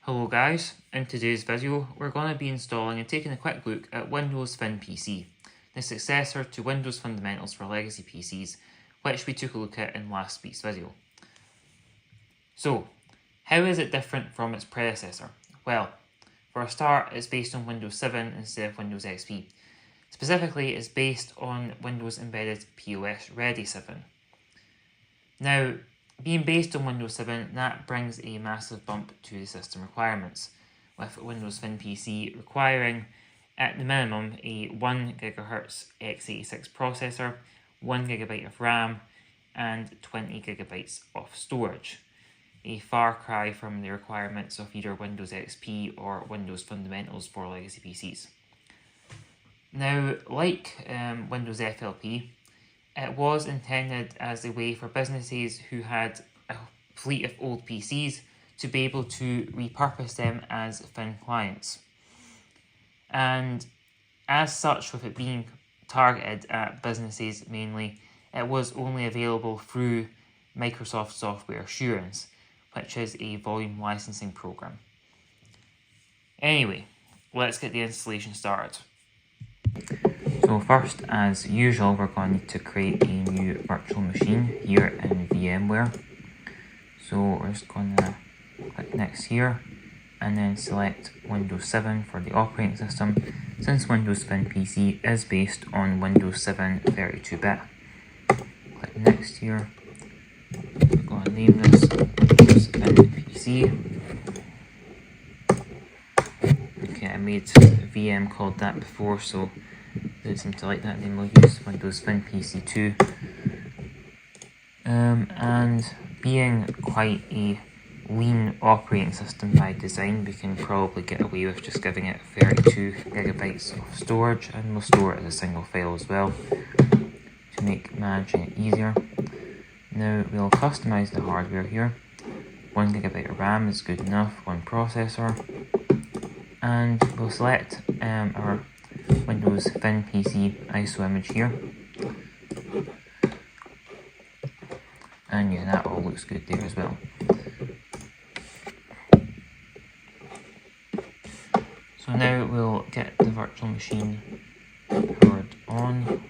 Hello guys, in today's video we're going to be installing and taking a quick look at Windows FinPC, the successor to Windows Fundamentals for Legacy PCs, which we took a look at in last week's video. So, how is it different from its predecessor? Well, for a start, it's based on Windows 7 instead of Windows XP. Specifically, it's based on Windows Embedded POS Ready 7. Now, being based on Windows 7, that brings a massive bump to the system requirements, with Windows FinPC requiring, at the minimum, a 1GHz x86 processor, 1GB of RAM, and 20GB of storage. A far cry from the requirements of either Windows XP or Windows Fundamentals for legacy PCs. Now, like Windows FLP, it was intended as a way for businesses who had a fleet of old PCs to be able to repurpose them as Fin clients. And as such, with it being targeted at businesses mainly, it was only available through Microsoft Software Assurance, which is a volume licensing program. Anyway, let's get the installation started. So first, as usual, we're going to need to create a new virtual machine here in VMware. So we're just going to click next here and then select Windows 7 for the operating system, since Windows FinPC is based on Windows 7 32-bit. Click next here. We're going to name this Windows FinPC. Okay, I made a VM called that before, so they seem to like that name. We'll use Windows FinPC 2. And being quite a lean operating system by design, we can probably get away with just giving it 32GB of storage, and we'll store it as a single file as well to make managing it easier. Now we'll customize the hardware here. 1GB of RAM is good enough, one processor, and we'll select our Windows FinPC ISO image here. And yeah, that all looks good there as well. So now we'll get the virtual machine powered on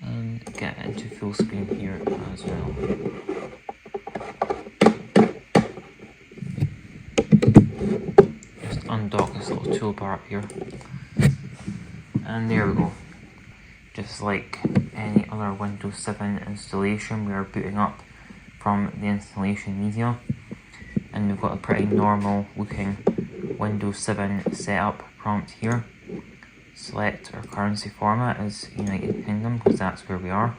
and get into full screen here as well. Just undock this little toolbar up here. And there we go. Just like any other Windows 7 installation, we are booting up from the installation media, and we've got a pretty normal looking Windows 7 setup prompt here. Select our currency format as United Kingdom because that's where we are.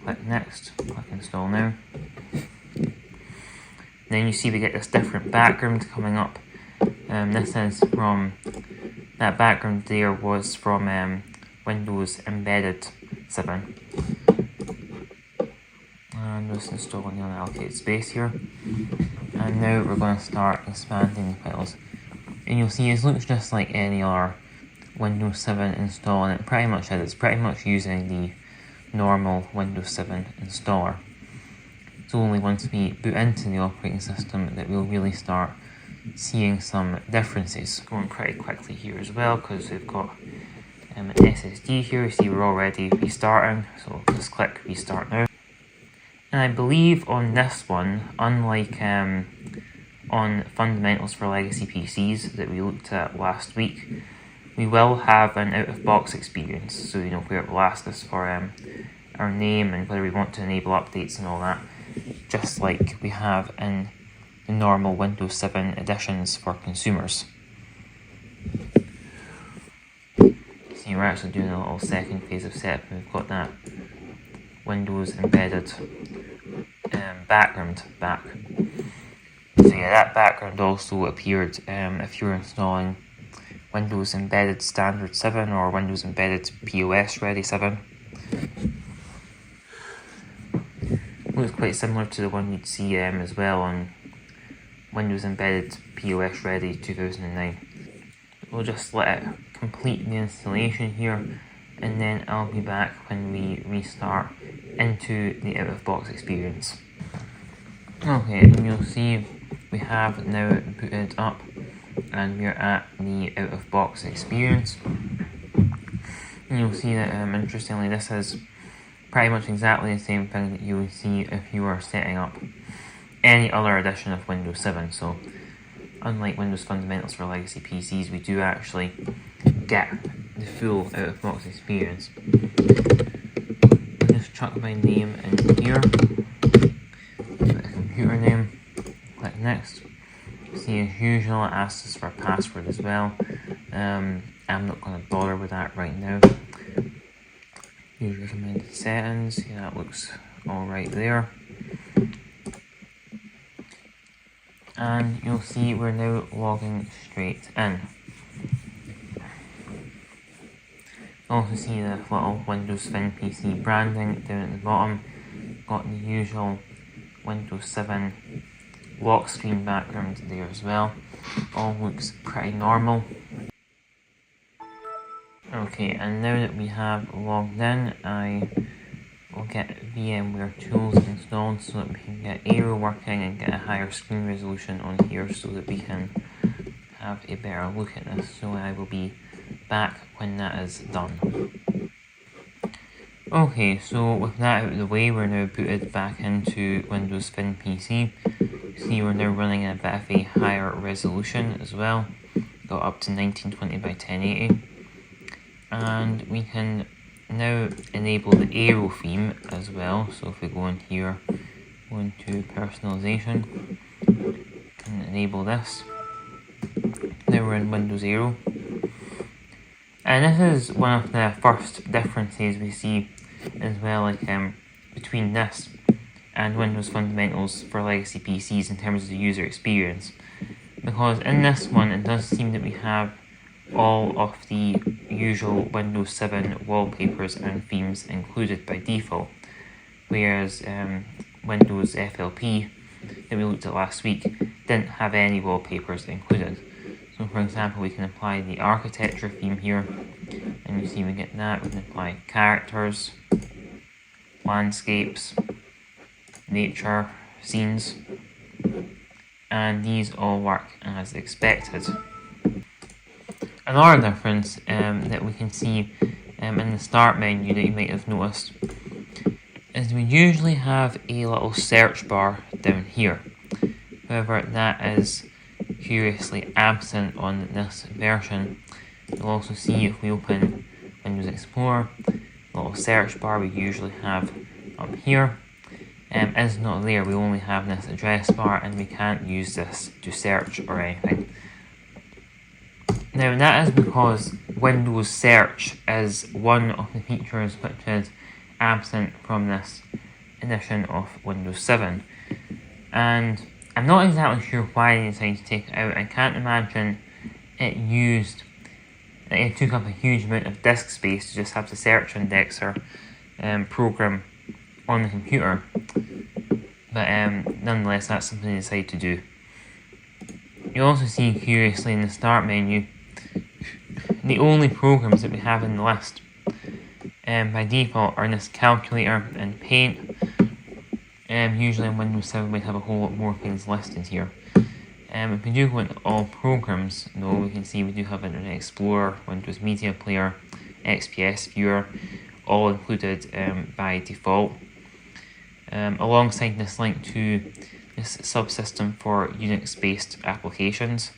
Click next, click install now. Then you see we get this different background coming up. This is from, that background there was from Windows Embedded 7. And just installing the unallocated space here. And now we're going to start expanding the files. And you'll see it looks just like any other Windows 7 install, and it pretty much is. It's pretty much using the normal Windows 7 installer. It's only once we boot into the operating system that we'll really start seeing some differences. Going pretty quickly here as well because we've got an SSD here. You see we're already restarting, so just click restart now. And I believe on this one, unlike on Fundamentals for Legacy PCs that we looked at last week, we will have an out-of-box experience. So where it will ask us for our name and whether we want to enable updates and all that, just like we have in the normal Windows 7 editions for consumers. See, we're actually doing a little second phase of setup, and we've got that Windows Embedded background back. So yeah, that background also appeared if you're installing Windows Embedded Standard 7 or Windows Embedded POS Ready 7. Looks quite similar to the one you'd see as well on Windows Embedded POS Ready 2009. We'll just let it complete the installation here, and then I'll be back when we restart into the out-of-box experience. Okay, and you'll see we have now booted up and we're at the out-of-box experience. And you'll see that, interestingly, this is pretty much exactly the same thing that you would see if you were setting up any other edition of Windows 7. So, unlike Windows Fundamentals for legacy PCs, we do actually get the full out-of-box experience. I'll just chuck my name in here, put a computer name, click next. See, as usual, it asks us for a password as well. I'm not going to bother with that right now. Use recommended settings. Yeah, that looks alright there. And you'll see we're now logging straight in. Also see the little Windows FinPC branding down at the bottom. Got the usual Windows 7 lock screen background there as well. All looks pretty normal. Okay, and now that we have logged in, I will get VMware Tools installed so that we can get Aero working and get a higher screen resolution on here so that we can have a better look at this. So I will be back when that is done. Okay, so with that out of the way, we're now booted back into Windows FinPC. See, we're now running at a bit of a higher resolution as well. Got up to 1920 by 1080. And we can now enable the Aero theme as well. So if we go in here, go into personalization, can enable this. Now we're in Windows Aero. And this is one of the first differences we see as well, like between this and Windows Fundamentals for legacy PCs in terms of the user experience. Because in this one, it does seem that we have all of the usual Windows 7 wallpapers and themes included by default, whereas Windows FLP that we looked at last week didn't have any wallpapers included. So for example, we can apply the architecture theme here, and you see we get that. We can apply characters, landscapes, nature, scenes, and these all work as expected. Another difference that we can see in the start menu that you might have noticed is we usually have a little search bar down here. However, that is curiously absent on this version. You'll also see if we open Windows Explorer, the little search bar we usually have up here is not there. We only have this address bar and we can't use this to search or anything. Now that is because Windows Search is one of the features which is absent from this edition of Windows 7. And I'm not exactly sure why they decided to take it out. I can't imagine it took up a huge amount of disk space to just have the search indexer program on the computer. But nonetheless, that's something they decided to do. You also see, curiously, in the start menu, the only programs that we have in the list by default are this calculator and paint. Usually in Windows 7 we have a whole lot more things listed here. If we do go into all programs, though, we can see we do have Internet Explorer, Windows Media Player, XPS Viewer, all included by default. Alongside this link to this subsystem for Unix-based applications.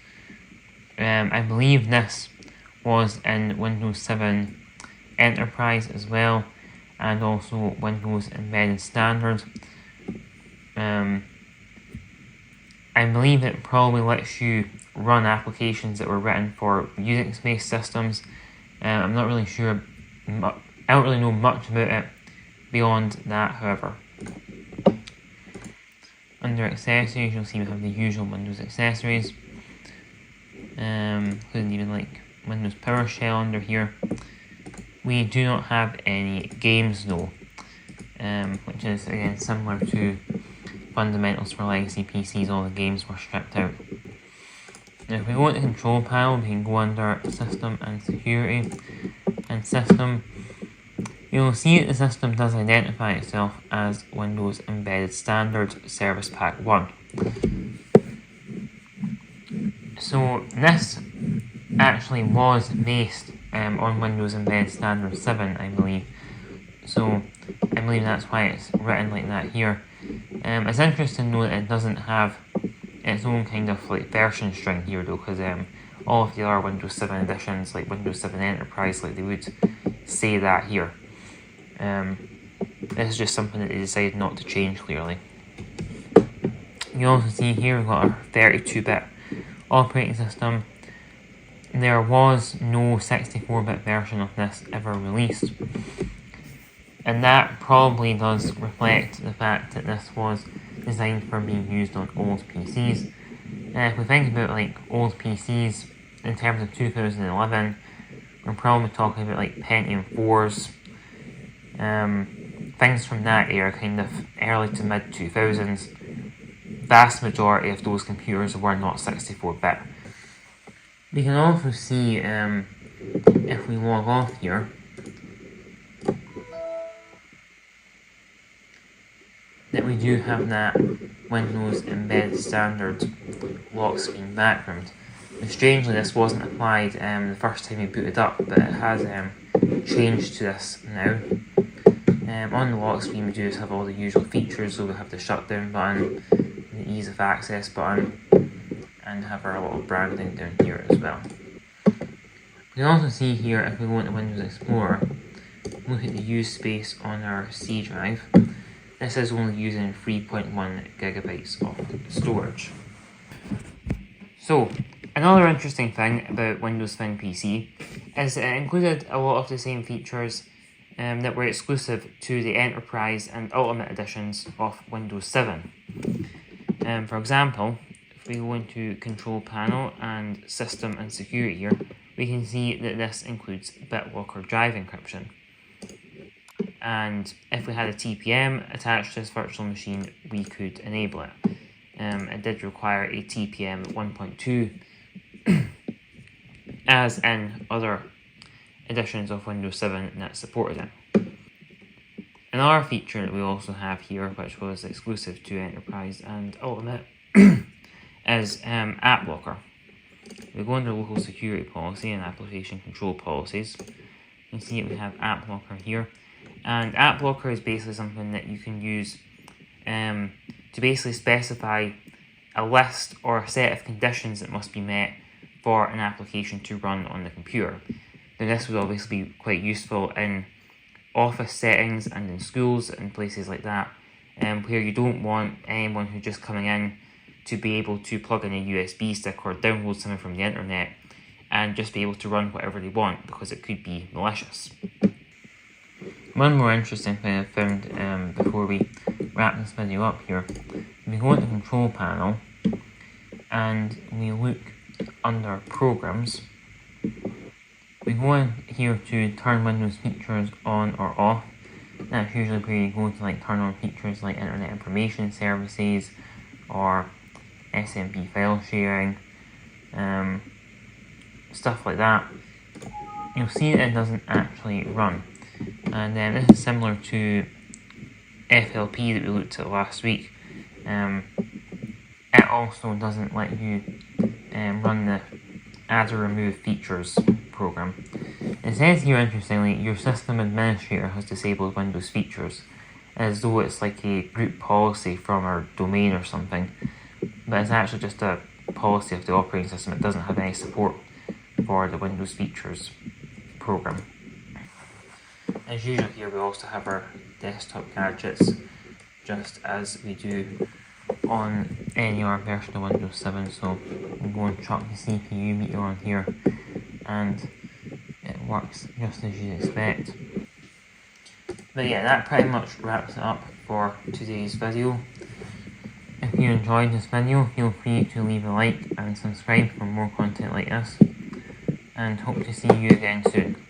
I believe this was in Windows 7 Enterprise as well, and also Windows Embedded Standard. I believe it probably lets you run applications that were written for Unix-based systems. I'm not really sure, I don't really know much about it beyond that, however. Under accessories, you'll see we have the usual Windows accessories, including even like Windows PowerShell under here. We do not have any games though, which is again similar to Fundamentals for legacy PCs. All the games were stripped out. Now if we go into the control panel, we can go under System and Security, and System. You'll see that the system does identify itself as Windows Embedded Standard Service Pack 1. So this actually was based on Windows Embed Standard 7, I believe. So I believe that's why it's written like that here. It's interesting to know that it doesn't have its own kind of like version string here though, because all of the other Windows 7 editions, like Windows 7 Enterprise, like they would say that here. This is just something that they decided not to change clearly. You also see here we've got our 32-bit operating system. There was no 64-bit version of this ever released, and that probably does reflect the fact that this was designed for being used on old PCs. If we think about like old PCs in terms of 2011, we're probably talking about like Pentium 4s, things from that era, kind of early to mid 2000s. Vast majority of those computers were not 64-bit. We can also see, if we log off here, that we do have that Windows Embed Standard lock screen background. And strangely, this wasn't applied the first time we booted up, but it has changed to this now. On the lock screen, we do just have all the usual features, so we have the shutdown button, the ease of access button, and have our little branding down here as well. We can also see here, if we go into Windows Explorer, look at the use space on our C drive. This is only using 3.1 gigabytes of storage. So, another interesting thing about Windows Phone PC is that it included a lot of the same features that were exclusive to the Enterprise and Ultimate editions of Windows 7. For example, if we go into Control Panel and System and Security here, we can see that this includes BitLocker drive encryption. And if we had a TPM attached to this virtual machine, we could enable it. It did require a TPM 1.2, as in other editions of Windows 7 that supported it. Another feature that we also have here, which was exclusive to Enterprise and Ultimate, is App Locker. We go under Local Security Policy and Application Control Policies. You can see that we have App Locker here. And App Locker is basically something that you can use to basically specify a list or a set of conditions that must be met for an application to run on the computer. Now this would obviously be quite useful in office settings and in schools and places like that, where you don't want anyone who's just coming in to be able to plug in a USB stick or download something from the internet and just be able to run whatever they want, because it could be malicious. One more interesting thing I found before we wrap this video up here, we go into Control Panel and we look under Programs. We go in here to turn Windows features on or off. That's usually where you go to like turn on features like Internet Information Services or SMP file sharing, stuff like that. You'll see that it doesn't actually run. And then this is similar to FLP that we looked at last week. It also doesn't let you run the Add or Remove Features program. It says here, interestingly, your system administrator has disabled Windows features, as though it's like a group policy from our domain or something, but it's actually just a policy of the operating system. It doesn't have any support for the Windows features program. As usual here, we also have our desktop gadgets, just as we do on any other version of Windows 7. So we go and chuck the CPU meter on here, and it works just as you'd expect. But yeah, that pretty much wraps it up for today's video. If you enjoyed this video, feel free to leave a like and subscribe for more content like this, and hope to see you again soon.